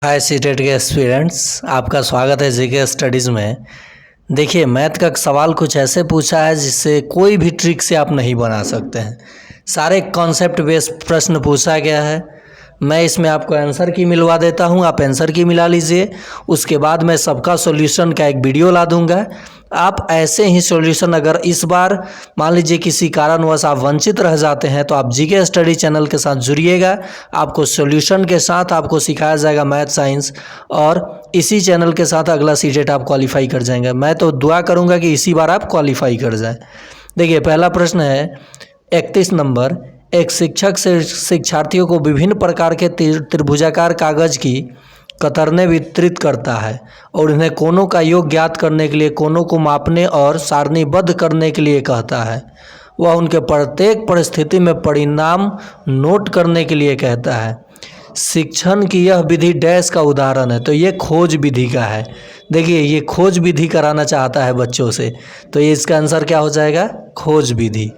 हाय CTET के aspirants, आपका स्वागत है जीके स्टडीज़ में। देखिए, मैथ का सवाल कुछ ऐसे पूछा है जिससे कोई भी ट्रिक से आप नहीं बना सकते हैं। सारे कॉन्सेप्ट बेस्ड प्रश्न पूछा गया है। मैं इसमें आपको आंसर की मिलवा देता हूं, आप आंसर की मिला लीजिए। उसके बाद मैं सबका सॉल्यूशन का एक वीडियो ला दूंगा। आप ऐसे ही सॉल्यूशन, अगर इस बार मान लीजिए किसी कारणवश आप वंचित रह जाते हैं तो आप जीके स्टडी चैनल के साथ जुड़िएगा। आपको सॉल्यूशन के साथ आपको सिखाया जाएगा मैथ साइंस, और इसी चैनल के साथ अगला सीटेट आप क्वालिफाई कर जाएंगे। मैं तो दुआ करूंगा कि इसी बार आप क्वालिफाई कर जाएं। देखिए, पहला प्रश्न है 31 नंबर। एक शिक्षक से शिक्षार्थियों को विभिन्न प्रकार के त्रिभुजाकार कागज की कतरनें वितरित करता है और उन्हें कोनों का योग ज्ञात करने के लिए, कोनों को मापने और सारणीबद्ध करने के लिए कहता है। वह उनके प्रत्येक परिस्थिति में परिणाम नोट करने के लिए कहता है। शिक्षण की यह विधि डैश का उदाहरण है। तो ये खोज विधि का है। देखिए, ये खोज विधि कराना चाहता है बच्चों से, तो ये इसका आंसर क्या हो जाएगा? खोज विधि।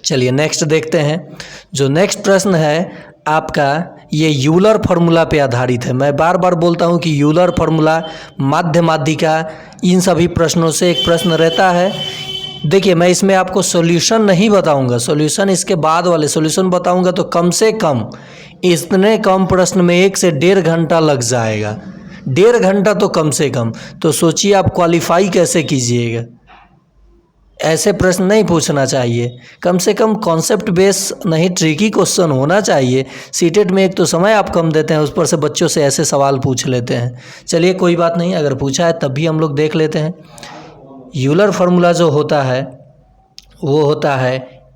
चलिए नेक्स्ट देखते हैं। जो नेक्स्ट प्रश्न है आपका, ये यूलर फार्मूला पे आधारित है। मैं बार बार बोलता हूँ कि यूलर फार्मूला, माध्य माध्यिका, इन सभी प्रश्नों से एक प्रश्न रहता है। देखिए, मैं इसमें आपको सॉल्यूशन नहीं बताऊंगा, सॉल्यूशन इसके बाद वाले सॉल्यूशन बताऊंगा तो कम से कम इतने कम प्रश्न में 1 से 1.5 घंटा लग जाएगा। 1.5 घंटा तो कम से कम। तो सोचिए आप क्वालिफाई कैसे कीजिएगा। ऐसे प्रश्न नहीं पूछना चाहिए। कम से कम कॉन्सेप्ट बेस, नहीं ट्रिकी क्वेश्चन होना चाहिए। सीटेट में एक तो समय आप कम देते हैं, उस पर से बच्चों से ऐसे सवाल पूछ लेते हैं। चलिए कोई बात नहीं, अगर पूछा है तब भी हम लोग देख लेते हैं। यूलर फार्मूला जो होता है वो होता है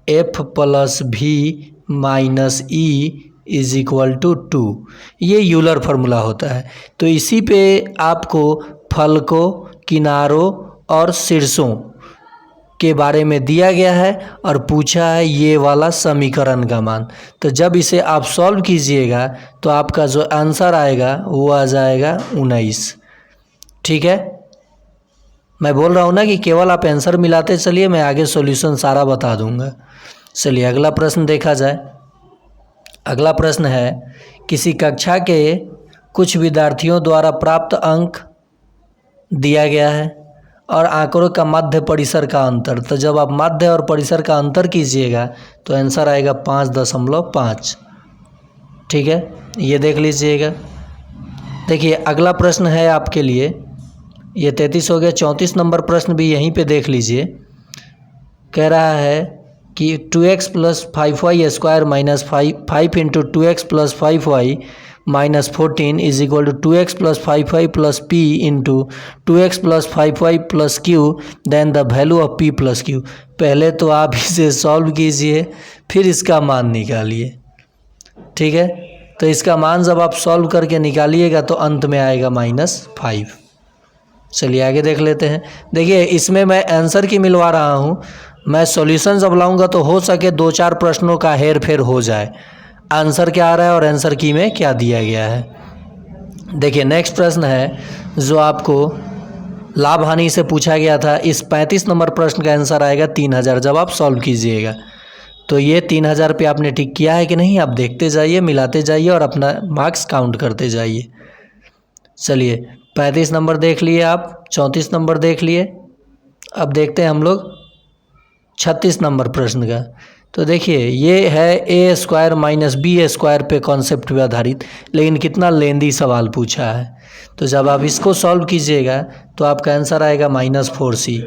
F + V - E = 2। ये यूलर फार्मूला होता है। तो इसी पे आपको फलकों, किनारों और शीर्षों के बारे में दिया गया है और पूछा है ये वाला समीकरण का मान। तो जब इसे आप सॉल्व कीजिएगा तो आपका जो आंसर आएगा वो आ जाएगा 19। ठीक है, मैं बोल रहा हूँ ना कि केवल आप आंसर मिलाते चलिए, मैं आगे सॉल्यूशन सारा बता दूंगा। चलिए अगला प्रश्न देखा जाए। अगला प्रश्न है, किसी कक्षा के कुछ विद्यार्थियों द्वारा प्राप्त अंक दिया गया है और आंकड़ों का माध्य परिसर का अंतर। तो जब आप माध्य और परिसर का अंतर कीजिएगा तो आंसर आएगा 5.5। ठीक है, ये देख लीजिएगा। देखिए अगला प्रश्न है आपके लिए, ये 33 हो गया। 34 नंबर प्रश्न भी यहीं पे देख लीजिए। कह रहा है कि 2x + 5y² - 5 × 2x + 5y - 14 = 2x + 5y + p × 2x + 5y + q, then the value of p + q। पहले तो आप इसे सॉल्व कीजिए, फिर इसका मान निकालिए। ठीक है, तो इसका मान जब आप सॉल्व करके निकालिएगा तो अंत में आएगा -5। चलिए आगे देख लेते हैं। देखिए, इसमें मैं आंसर की मिलवा रहा हूँ। मैं सॉल्यूशन जब लाऊंगा तो हो सके 2-4 प्रश्नों का हेर फेर हो जाए, आंसर क्या आ रहा है और आंसर की में क्या दिया गया है। देखिए नेक्स्ट प्रश्न है जो आपको लाभ हानि से पूछा गया था। इस 35 नंबर प्रश्न का आंसर आएगा 3000 जब आप सॉल्व कीजिएगा। तो ये 3000 पे आपने टिक किया है कि नहीं, आप देखते जाइए, मिलाते जाइए और अपना मार्क्स काउंट करते जाइए। चलिए 35 नंबर देख लिए आप, 34 नंबर देख लिए। अब देखते हैं हम लोग 36 नंबर प्रश्न का। तो देखिए, ये है a² - b² पे कॉन्सेप्ट पे आधारित, लेकिन कितना लेंदी सवाल पूछा है। तो जब आप इसको सॉल्व कीजिएगा तो आपका आंसर आएगा -4c।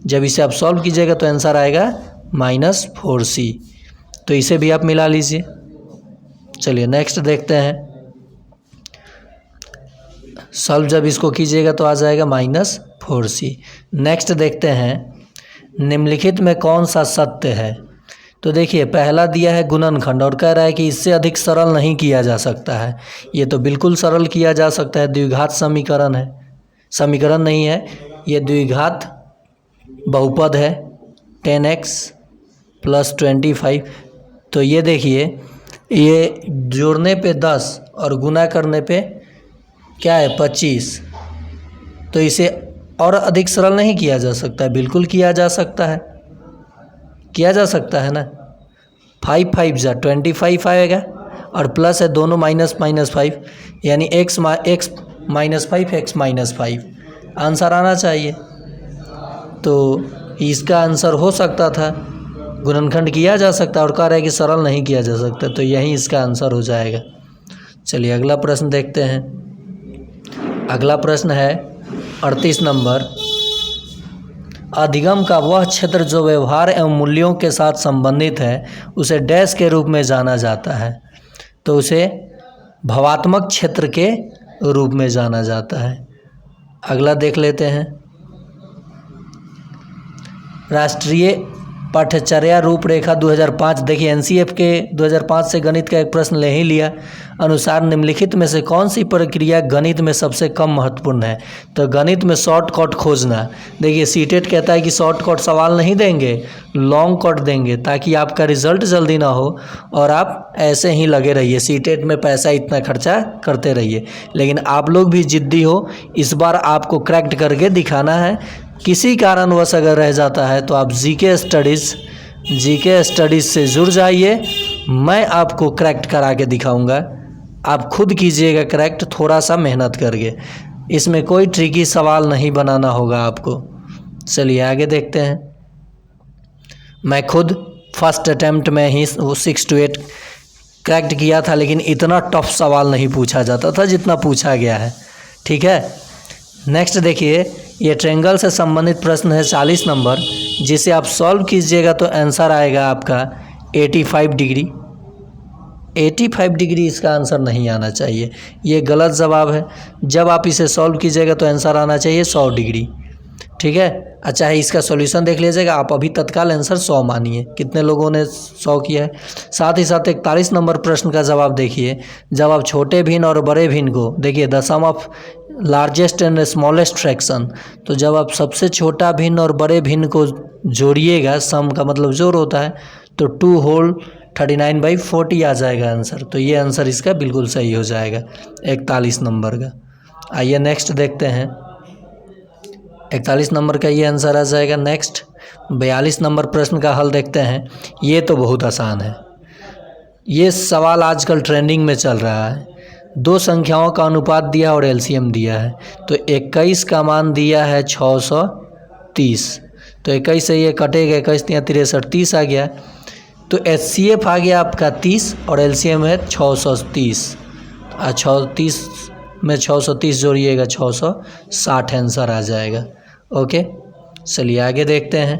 जब इसे आप सॉल्व कीजिएगा तो आंसर आएगा -4c। तो इसे भी आप मिला लीजिए। चलिए नेक्स्ट देखते हैं। सॉल्व जब इसको कीजिएगा तो आ जाएगा -4c। नेक्स्ट देखते हैं, निम्नलिखित में कौन सा सत्य है। तो देखिए, पहला दिया है गुणनखंड और कह रहा है कि इससे अधिक सरल नहीं किया जा सकता है। ये तो बिल्कुल सरल किया जा सकता है, द्विघात समीकरण है। समीकरण नहीं है, ये द्विघात बहुपद है। 10x + 25। तो ये देखिए, ये जोड़ने पे 10 और गुना करने पे क्या है 25। तो इसे और अधिक सरल नहीं किया जा सकता है, बिल्कुल किया जा सकता है, किया जा सकता है ना। 5 × 5 = 25 आएगा और प्लस है दोनों माइनस माइनस 5, यानी x minus 5 x minus 5 answer आना चाहिए। तो इसका आंसर हो सकता था, गुणनखंड किया जा सकता है, और कह रहा है कि सरल नहीं किया जा सकता, तो यही इसका आंसर हो जाएगा। चलिए अगला प्रश्न देखते हैं। अगला प्रश्न है 38 नंबर। अधिगम का वह क्षेत्र जो व्यवहार एवं मूल्यों के साथ संबंधित है उसे डैश के रूप में जाना जाता है। तो उसे भावात्मक क्षेत्र के रूप में जाना जाता है। अगला देख लेते हैं। राष्ट्रीय पाठ्यचर्या रूपरेखा 2005। देखिए एनसीएफ के 2005 से गणित का एक प्रश्न ले ही लिया। अनुसार निम्नलिखित में से कौन सी प्रक्रिया गणित में सबसे कम महत्वपूर्ण है? तो गणित में शॉर्टकट खोजना। देखिए सीटेट कहता है कि शॉर्टकट सवाल नहीं देंगे, लॉन्ग कट देंगे, ताकि आपका रिजल्ट जल्दी ना हो और आप ऐसे ही लगे रहिए, सीटेट में पैसा इतना खर्चा करते रहिए। लेकिन आप लोग भी जिद्दी हो, इस बार आपको क्रैक्ट करके दिखाना है। किसी कारणवश अगर रह जाता है तो आप जीके स्टडीज़ से जुड़ जाइए, मैं आपको क्रैक्ट करा के दिखाऊंगा। आप खुद कीजिएगा क्रैक्ट, थोड़ा सा मेहनत करके। इसमें कोई ट्रिकी सवाल नहीं बनाना होगा आपको। चलिए आगे देखते हैं। मैं खुद फर्स्ट अटैम्प्ट में ही 6 to 8 क्रैक्ट किया था, लेकिन इतना टफ सवाल नहीं पूछा जाता था जितना पूछा गया है। ठीक है, नेक्स्ट देखिए, ये ट्रायंगल से संबंधित प्रश्न है 40 नंबर, जिसे आप सॉल्व कीजिएगा तो आंसर आएगा आपका 85 डिग्री। 85 डिग्री इसका आंसर नहीं आना चाहिए, ये गलत जवाब है। जब आप इसे सॉल्व कीजिएगा तो आंसर आना चाहिए 100 डिग्री। ठीक है, अच्छा है, इसका सॉल्यूशन देख लीजिएगा आप। अभी तत्काल आंसर 100 मानिए। कितने लोगों ने 100 किया है? साथ ही साथ 41 नंबर प्रश्न का जवाब देखिए। जब आप छोटे भिन्न और बड़े भिन्न को देखिए, the sum of largest and smallest fraction, तो जब आप सबसे छोटा भिन्न और बड़े भिन्न को जोड़िएगा, सम का मतलब जोड़ होता है, तो 2 होल 39/40 आ जाएगा आंसर। तो ये आंसर इसका बिल्कुल सही हो जाएगा 41 नंबर का। आइए नेक्स्ट देखते हैं। 41 नंबर का ये आंसर आ जाएगा। नेक्स्ट 42 नंबर प्रश्न का हल देखते हैं। ये तो बहुत आसान है, ये सवाल आजकल ट्रेंडिंग में चल रहा है। दो संख्याओं का अनुपात दिया और एलसीएम दिया है। तो 21 का मान दिया है 630, तो 21 से ये कटेगा, 21 या 63, 30 आ गया। तो एचसीएफ आ गया आपका 30 और एलसीएम है 630। 630 में 630 जोड़िएगा 660 आंसर आ जाएगा। ओके, चलिए आगे देखते हैं।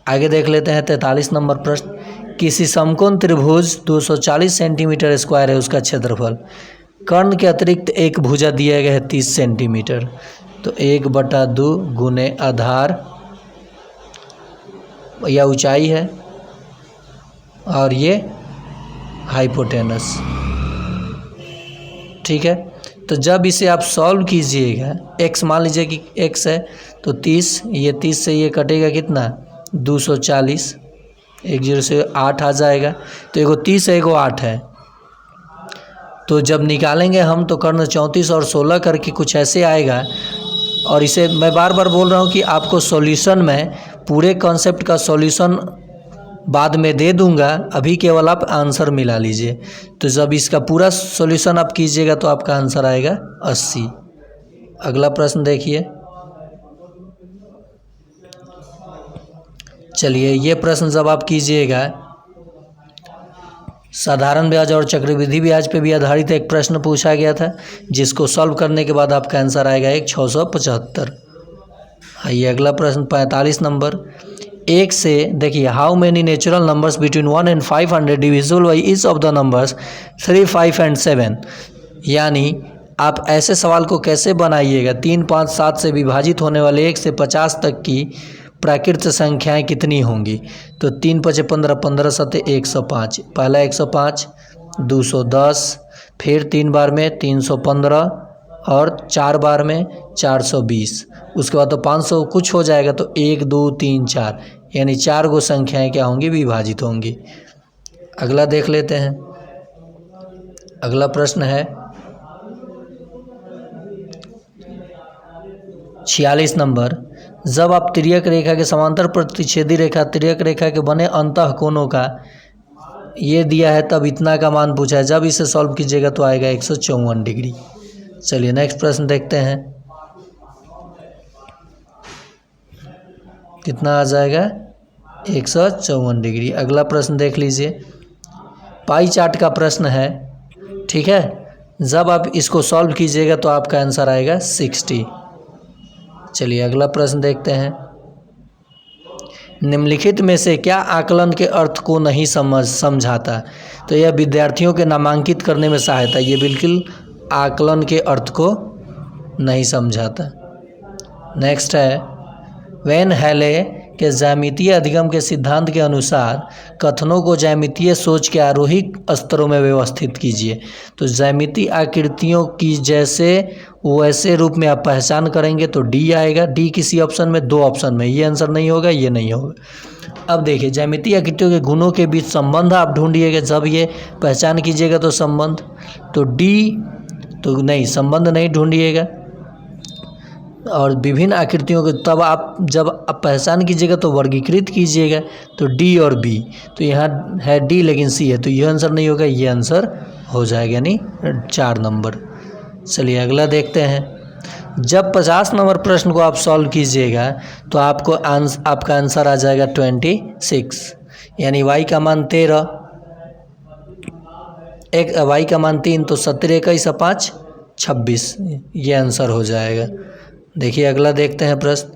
आगे देख लेते हैं 43 नंबर प्रश्न। किसी समकोण त्रिभुज 240 सेंटीमीटर स्क्वायर है, उसका क्षेत्रफल। कर्ण के अतिरिक्त एक भुजा दिया गया है 30 सेंटीमीटर, तो 1/2 गुने आधार या ऊंचाई है, और ये हाइपोटेनस। ठीक है, तो जब इसे आप सॉल्व कीजिएगा, x मान लीजिए कि x है, तो 30, ये 30 से ये कटेगा कितना 240, 10 से 8 आ जाएगा। तो एगो 30 है, एगो 8 है। तो जब निकालेंगे हम तो कर्ण 34 और 16 करके कुछ ऐसे आएगा। और इसे मैं बार बार बोल रहा हूँ कि आपको सॉल्यूशन में पूरे कॉन्सेप्ट का सॉल्यूशन बाद में दे दूंगा, अभी केवल आप आंसर मिला लीजिए। तो जब इसका पूरा सॉल्यूशन आप कीजिएगा तो आपका आंसर आएगा 80। अगला प्रश्न देखिए। चलिए, ये प्रश्न जब आप कीजिएगा, साधारण ब्याज और चक्रवृद्धि ब्याज पे भी आधारित एक प्रश्न पूछा गया था, जिसको सॉल्व करने के बाद आपका आंसर आएगा 675। आइए अगला प्रश्न 45 नंबर। एक से देखिए, how many natural numbers between 1 and 500 divisible by each of the numbers 3, 5 and 7। यानी आप ऐसे सवाल को कैसे बनाइएगा, 3, 5, 7 से विभाजित होने वाले 1 से 50 तक की प्राकृत संख्याएं कितनी होंगी। तो 3 × 5 = 15, 15 × 7 = 105। पहला 105, 210, फिर 3 बार में 315 और 4 बार में 420। उसके बाद तो 500 कुछ हो जाएगा, तो 1, 2, 3, 4, यानी 4 गो संख्याएं क्या होंगी, विभाजित होंगी। अगला देख लेते हैं। अगला प्रश्न है 46 नंबर। जब आप तिर्यक रेखा के समांतर प्रतिच्छेदी रेखा तिर्यक रेखा के बने अंतः कोणों का ये दिया है तब इतना का मान पूछा है, जब इसे सॉल्व कीजिएगा तो आएगा 154 डिग्री। चलिए नेक्स्ट प्रश्न देखते हैं, कितना आ जाएगा 154 डिग्री। अगला प्रश्न देख लीजिए, पाई चार्ट का प्रश्न है, ठीक है। जब आप इसको सॉल्व कीजिएगा तो आपका आंसर आएगा 60। चलिए अगला प्रश्न देखते हैं, निम्नलिखित में से क्या आकलन के अर्थ को नहीं समझाता। तो यह विद्यार्थियों के नामांकित करने में सहायता, ये बिल्कुल आकलन के अर्थ को नहीं समझाता। नेक्स्ट है, वैन हेले के ज्यामितीय अधिगम के सिद्धांत के अनुसार कथनों को ज्यामितीय सोच के आरोही स्तरों में व्यवस्थित कीजिए। तो ज्यामितीय आकृतियों की जैसे वैसे रूप में आप पहचान करेंगे तो डी आएगा। डी किसी ऑप्शन में, दो ऑप्शन में, ये आंसर नहीं होगा, ये नहीं होगा। अब देखिए, ज्यामितीय आकृतियों के गुणों के बीच संबंध आप ढूंढिएगा, जब ये पहचान कीजिएगा तो संबंध, तो डी तो नहीं, संबंध नहीं ढूंढिएगा। और विभिन्न आकृतियों के तब आप जब आप पहचान कीजिएगा तो वर्गीकृत कीजिएगा, तो डी और बी, तो यहाँ है डी लेकिन सी है, तो ये आंसर नहीं होगा, ये आंसर हो जाएगा, यानी 4 नंबर। चलिए अगला देखते हैं, जब 50 नंबर प्रश्न को आप सॉल्व कीजिएगा तो आपका आंसर आ जाएगा 26, यानी y का मान 13, y का मान 3, तो 17 21 5 26, ये आंसर हो जाएगा। देखिए अगला देखते हैं प्रश्न,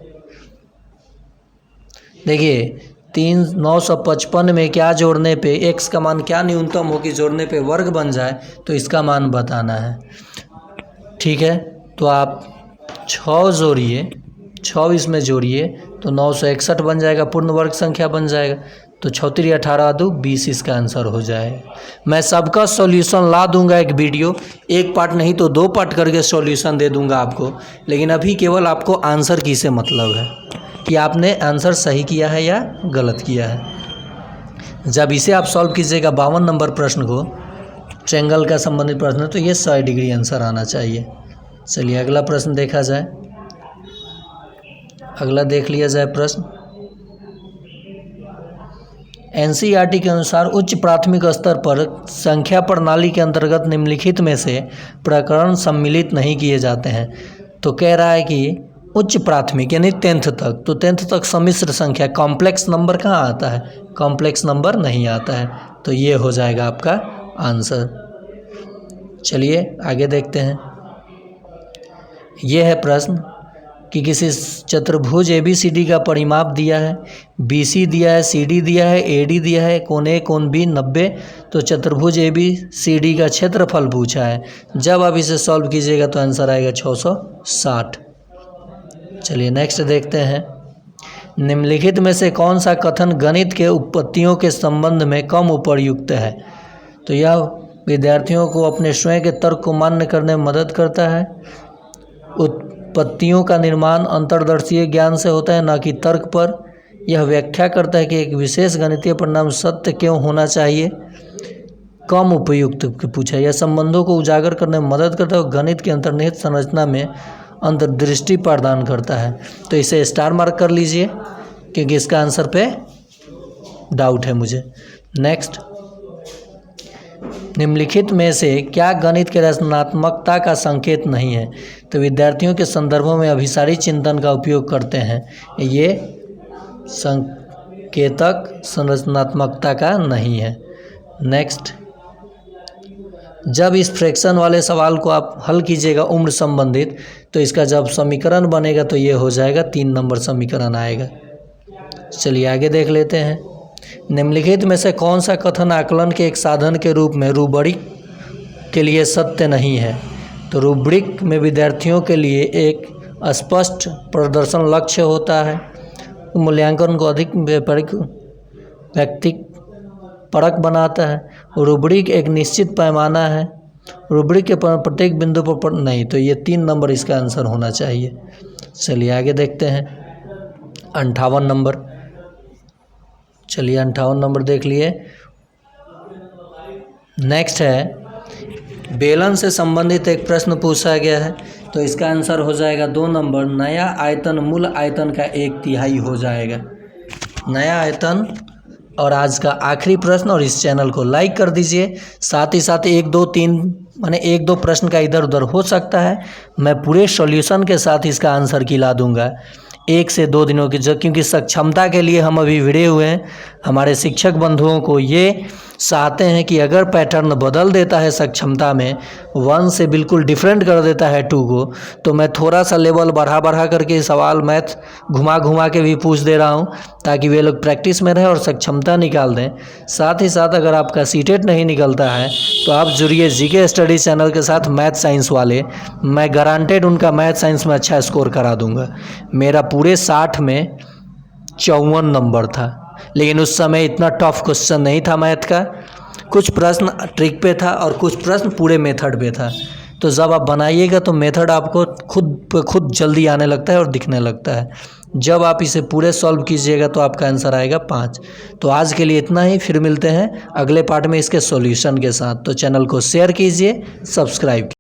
देखिए 955 में क्या जोड़ने पे x का मान क्या न्यूनतम हो कि जोड़ने पे वर्ग बन जाए, तो इसका मान बताना है, ठीक है। तो आप 6 जोड़िए, 6 इसमें जोड़िए तो 961 बन जाएगा, पूर्ण वर्ग संख्या बन जाएगा, तो 34 18 2 20 इसका आंसर हो जाएगा। मैं सबका सॉल्यूशन ला दूंगा, एक वीडियो, एक पार्ट नहीं तो 2 पार्ट करके सॉल्यूशन दे दूंगा आपको, लेकिन अभी केवल आपको आंसर की से मतलब है कि आपने आंसर सही किया है या गलत किया है। जब इसे आप सॉल्व कीजिएगा 52 नंबर प्रश्न को, ट्रायंगल का संबंधित प्रश्न है, तो ये 100 डिग्री आंसर आना चाहिए। चलिए अगला प्रश्न देखा जाए, अगला देख लिया जाए प्रश्न, एनसीईआरटी के अनुसार उच्च प्राथमिक स्तर पर संख्या प्रणाली के अंतर्गत निम्नलिखित में से प्रकरण सम्मिलित नहीं किए जाते हैं। तो कह रहा है कि उच्च प्राथमिक यानी 10th तक, तो 10th तक सम्मिश्र संख्या, कॉम्प्लेक्स नंबर कहाँ आता है, कॉम्प्लेक्स नंबर नहीं आता है, तो ये हो जाएगा आपका आंसर। चलिए आगे देखते हैं, ये है प्रश्न कि किसी चतुर्भुज ABCD का परिमाप दिया है, BC दिया है, CD दिया है, AD दिया है, कोण A कोण B 90, तो चतुर्भुज ABCD का क्षेत्रफल पूछा है। जब आप इसे सॉल्व कीजिएगा तो आंसर आएगा 660। चलिए नेक्स्ट देखते हैं, निम्नलिखित में से कौन सा कथन गणित के उत्पत्तियों के संबंध में कम उपयुक्त है। तो यह विद्यार्थियों को अपने स्वयं के तर्क को मान्य करने में मदद करता है। उत्पत्तियों का निर्माण अंतर्दर्शीय ज्ञान से होता है, न कि तर्क पर। यह व्याख्या करता है कि एक विशेष गणितीय परिणाम सत्य क्यों होना चाहिए। कम उपयुक्त पूछा, यह संबंधों को उजागर करने में मदद करता है और गणित की अंतर्निहित संरचना में अंतर्दृष्टि प्रदान करता है। तो इसे स्टार मार्क कर लीजिए क्योंकि इसका आंसर पे डाउट है मुझे। नेक्स्ट, निम्नलिखित में से क्या गणित के रचनात्मकता का संकेत नहीं है। तो विद्यार्थियों के संदर्भों में अभिसारी चिंतन का उपयोग करते हैं, ये संकेतक संरचनात्मकता का नहीं है। नेक्स्ट, जब इस फ्रैक्शन वाले सवाल को आप हल कीजिएगा उम्र संबंधित, तो इसका जब समीकरण बनेगा तो ये हो जाएगा 3 नंबर समीकरण आएगा। चलिए आगे देख लेते हैं, निम्नलिखित में से कौन सा कथन आकलन के एक साधन के रूप में रूब्रिक के लिए सत्य नहीं है। तो रूब्रिक में विद्यार्थियों के लिए एक स्पष्ट प्रदर्शन लक्ष्य होता है, मूल्यांकन को अधिक व्यक्तिपरक बनाता है। रूब्रिक एक निश्चित पैमाना है, रूब्रिक के प्रत्येक बिंदु पर नहीं, तो ये 3 नंबर इसका आंसर होना चाहिए। चलिए आगे देखते हैं 58 नंबर। चलिए 58 नंबर देख लिए। नेक्स्ट है, बेलन से संबंधित एक प्रश्न पूछा गया है, तो इसका आंसर हो जाएगा 2 नंबर। नया आयतन मूल आयतन का 1/3 हो जाएगा। नया आयतन और आज का आखिरी प्रश्न, और इस चैनल को लाइक कर दीजिए। साथ ही साथ 1 2 3 माने 1 2 प्रश्न का इधर उधर हो सकता है, मैं पूरे सॉल्यूशन के साथ इसका आंसर ला दूंगा 1 से 2 दिनों की, जो क्योंकि सक्षमता के लिए हम अभी भिड़े हुए हैं। हमारे शिक्षक बंधुओं को ये चाहते हैं कि अगर पैटर्न बदल देता है सक्षमता में, 1 से बिल्कुल डिफरेंट कर देता है 2 को, तो मैं थोड़ा सा लेवल बढ़ा करके सवाल मैथ घुमा के भी पूछ दे रहा हूँ, ताकि वे लोग प्रैक्टिस में रहें और सक्षमता निकाल दें। साथ ही साथ अगर आपका सीटेट नहीं निकलता है तो आप जुड़िए जीके स्टडीज चैनल के साथ मैथ साइंस वाले, मैं गारंटेड उनका मैथ साइंस में अच्छा स्कोर करा दूंगा। मेरा पूरे 60 में 54 नंबर था, लेकिन उस समय इतना टफ क्वेश्चन नहीं था मैथ का, कुछ प्रश्न ट्रिक पे था और कुछ प्रश्न पूरे मेथड पे था। तो जब आप बनाइएगा तो मेथड आपको खुद जल्दी आने लगता है और दिखने लगता है। जब आप इसे पूरे सॉल्व कीजिएगा तो आपका आंसर आएगा 5। तो आज के लिए इतना ही, फिर मिलते हैं अगले पार्ट में इसके सॉल्यूशन के साथ। तो चैनल को शेयर कीजिए, सब्सक्राइब